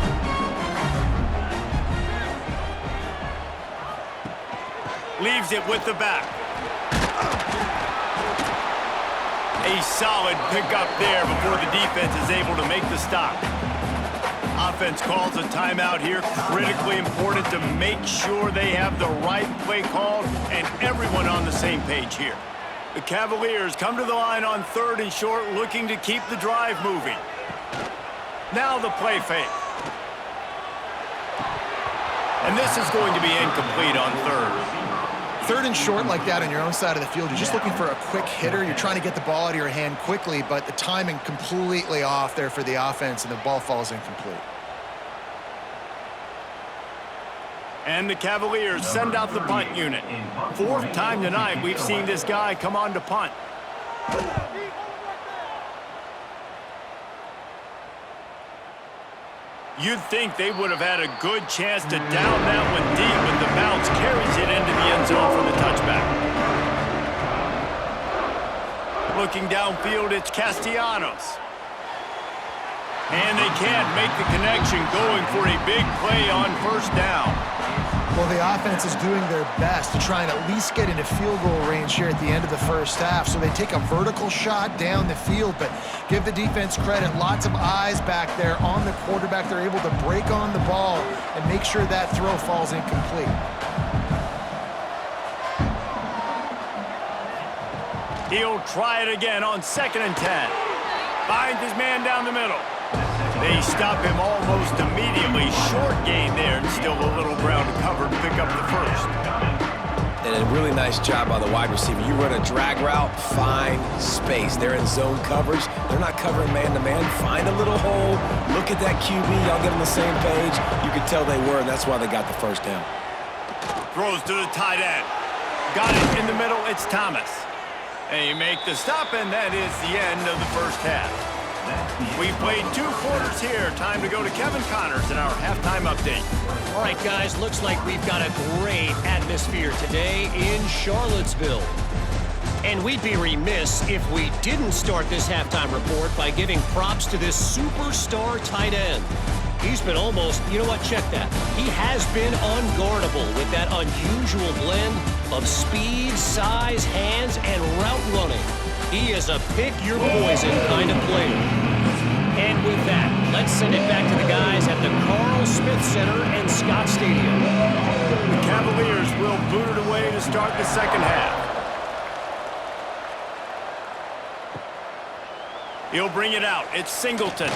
Speaker 1: Leaves it with the back. A solid pickup there before the defense is able to make the stop. Offense calls a timeout here. Critically important to make sure they have the right play called and everyone on the same page here. The Cavaliers come to the line on 3rd and short, looking to keep the drive moving. Now the play fake. And this is going to be incomplete on 3rd.
Speaker 3: 3rd and short like that on your own side of the field, you're just looking for a quick hitter. You're trying to get the ball out of your hand quickly, but the timing completely off there for the offense, and the ball falls incomplete.
Speaker 1: And the Cavaliers send out the punt unit. 4th time tonight we've seen this guy come on to punt. You'd think they would have had a good chance to down that one deep, but the bounce carries it into the end zone for the touchback. Looking downfield, it's Castellanos. And they can't make the connection, going for a big play on 1st down.
Speaker 3: Well, the offense is doing their best to try and at least get into field goal range here at the end of the first half. So they take a vertical shot down the field, but give the defense credit. Lots of eyes back there on the quarterback. They're able to break on the ball and make sure that throw falls incomplete.
Speaker 1: He'll try it again on 2nd and 10. Finds his man down the middle. They stop him almost immediately. Short gain there, and still a little ground to cover to pick up the 1st.
Speaker 2: And a really nice job by the wide receiver. You run a drag route, find space. They're in zone coverage. They're not covering man-to-man. Find a little hole. Look at that QB. Y'all get on the same page. You could tell they were, and that's why they got the 1st down.
Speaker 1: Throws to the tight end. Got it in the middle. It's Thomas. They make the stop, and that is the end of the first half. We've played 2 quarters here. Time to go to Kevin Connors in our halftime update.
Speaker 6: All right, guys, looks like we've got a great atmosphere today in Charlottesville. And we'd be remiss if we didn't start this halftime report by giving props to this superstar tight end. He's been almost, you know what, check that. He has been unguardable with that unusual blend of speed, size, hands, and route running. He is a pick-your-poison kind of player. And with that, let's send it back to the guys at the Carl Smith Center and Scott Stadium.
Speaker 1: The Cavaliers will boot it away to start the second half. He'll bring it out. It's Singleton.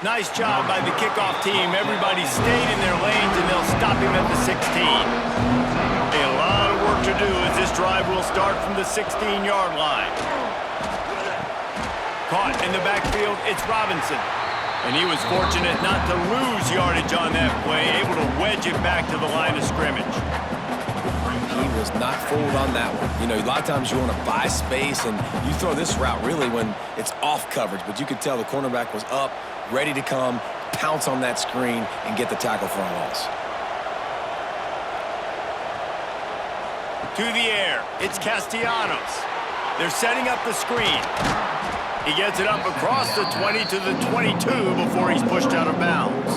Speaker 1: Nice job by the kickoff team. Everybody stayed in their lanes, and they'll stop him at the 16. A lot of work to do as this drive will start from the 16-yard line. Caught in the backfield, it's Robinson. And he was fortunate not to lose yardage on that play, able to wedge it back to the line of scrimmage.
Speaker 2: He was not fooled on that one. You know, a lot of times you want to buy space, and you throw this route really when it's off coverage. But you could tell the cornerback was up, ready to come, pounce on that screen, and get the tackle for a loss.
Speaker 1: To the air, it's Castellanos. They're setting up the screen. He gets it up across the 20 to the 22 before he's pushed out of bounds.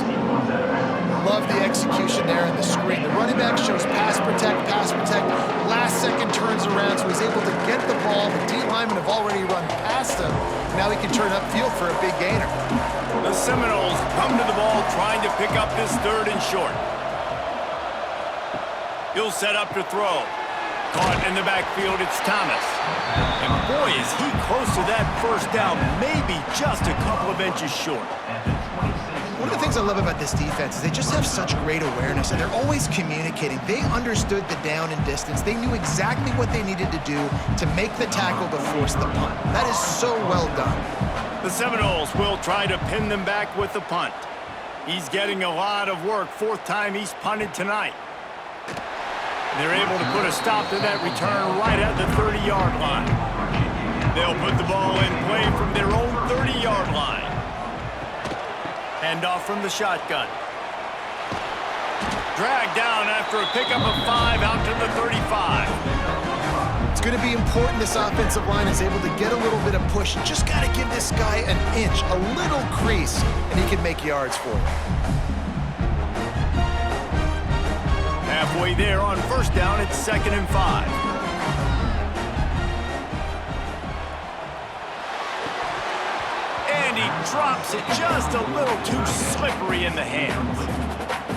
Speaker 3: Love the execution there in the screen. The running back shows pass protect. Last second turns around, so he's able to get the ball. The D linemen have already run past him. Now he can turn upfield for a big gainer.
Speaker 1: The Seminoles come to the ball trying to pick up this 3rd and short. He'll set up to throw. Caught in the backfield, it's Thomas. And boy, is he close to that first down, maybe just a couple of inches short.
Speaker 3: One of the things I love about this defense is they just have such great awareness, and they're always communicating. They understood the down and distance. They knew exactly what they needed to do to make the tackle to force the punt. That is so well done.
Speaker 1: The Seminoles will try to pin them back with the punt. He's getting a lot of work. 4th time he's punted tonight. They're able to put a stop to that return right at the 30-yard line. They'll put the ball in play from their own 30-yard line. Handoff from the shotgun. Dragged down after a pickup of 5 out to the 35.
Speaker 3: It's going to be important this offensive line is able to get a little bit of push. You just got to give this guy an inch, a little crease, and he can make yards for you.
Speaker 1: Halfway there on 1st down, it's 2nd and 5. And he drops it just a little too slippery in the hands.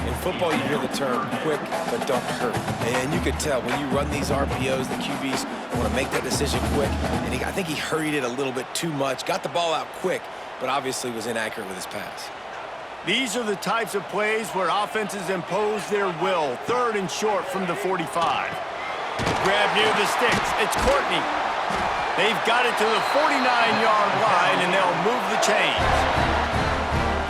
Speaker 2: In football, you hear the term quick but don't hurry. And you could tell when you run these RPOs, the QBs want to make that decision quick. And I think he hurried it a little bit too much, got the ball out quick, but obviously was inaccurate with his pass.
Speaker 1: These are the types of plays where offenses impose their will. 3rd and short from the 45. Grab near the sticks. It's Courtney. They've got it to the 49-yard line, and they'll move the chains.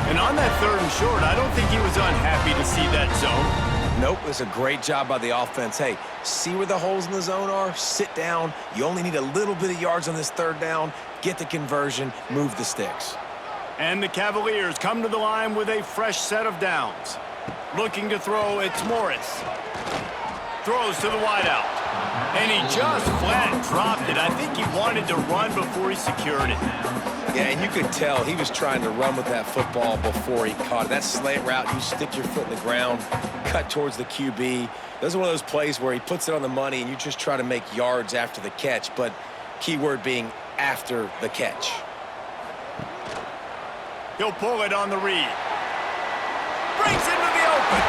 Speaker 1: And on that 3rd and short, I don't think he was unhappy to see that zone.
Speaker 2: Nope, it's a great job by the offense. Hey, see where the holes in the zone are? Sit down. You only need a little bit of yards on this 3rd down. Get the conversion. Move the sticks.
Speaker 1: And the Cavaliers come to the line with a fresh set of downs. Looking to throw, it's Morris. Throws to the wideout. And he just flat dropped it. I think he wanted to run before he secured it.
Speaker 2: Yeah, and you could tell he was trying to run with that football before he caught it. That slant route, you stick your foot in the ground, cut towards the QB. Those are one of those plays where he puts it on the money and you just try to make yards after the catch, but key word being after the catch.
Speaker 1: He'll pull it on the read. Breaks into the open.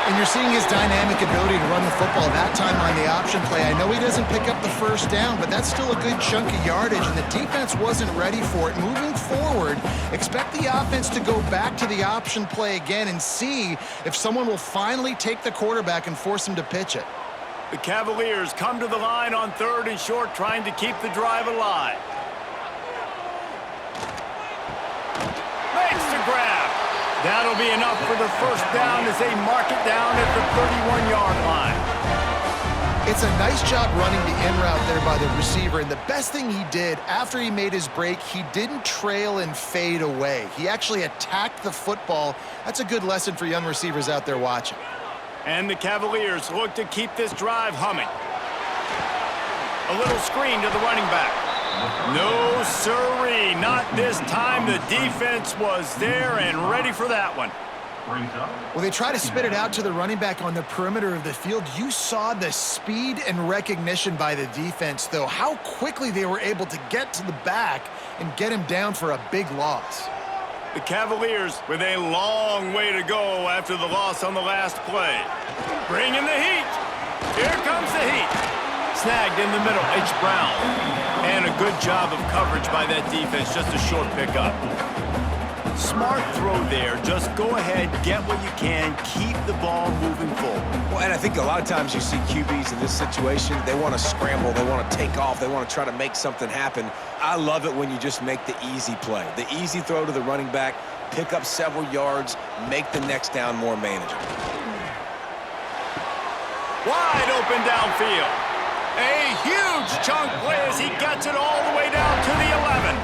Speaker 3: And you're seeing his dynamic ability to run the football that time on the option play. I know he doesn't pick up the 1st down, but that's still a good chunk of yardage, and the defense wasn't ready for it. Moving forward, expect the offense to go back to the option play again and see if someone will finally take the quarterback and force him to pitch it.
Speaker 1: The Cavaliers come to the line on 3rd and short, trying to keep the drive alive. Makes the grab. That'll be enough for the 1st down as they mark it down at the 31-yard line.
Speaker 3: It's a nice job running the in route there by the receiver, and the best thing he did after he made his break, he didn't trail and fade away. He actually attacked the football. That's a good lesson for young receivers out there watching.
Speaker 1: And the Cavaliers look to keep this drive humming. A little screen to the running back. No, sirree, not this time. The defense was there and ready for that one.
Speaker 3: Well, they try to spit it out to the running back on the perimeter of the field. You saw the speed and recognition by the defense, though, how quickly they were able to get to the back and get him down for a big loss.
Speaker 1: The Cavaliers with a long way to go after the loss on the last play. Bringing the heat. Here comes the heat. Snagged in the middle, H. Brown. And a good job of coverage by that defense, just a short pickup. Smart throw there. Just go ahead, get what you can, keep the ball moving forward.
Speaker 2: Well, and I think a lot of times you see QBs in this situation, they want to scramble, they want to take off, they want to try to make something happen. I love it when you just make the easy play. The easy throw to the running back, pick up several yards, make the next down more manageable.
Speaker 1: Wide open downfield. A huge chunk play as he gets it all the way down to the 11.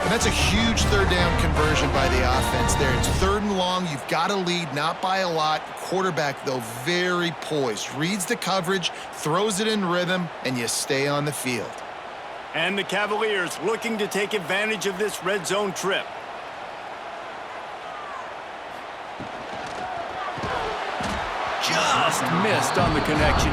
Speaker 3: And that's a huge third down conversion by the offense there. It's 3rd and long. You've got a lead, not by a lot. Quarterback, though, very poised. Reads the coverage, throws it in rhythm, and you stay on the field.
Speaker 1: And the Cavaliers looking to take advantage of this red zone trip. Just missed on the connection.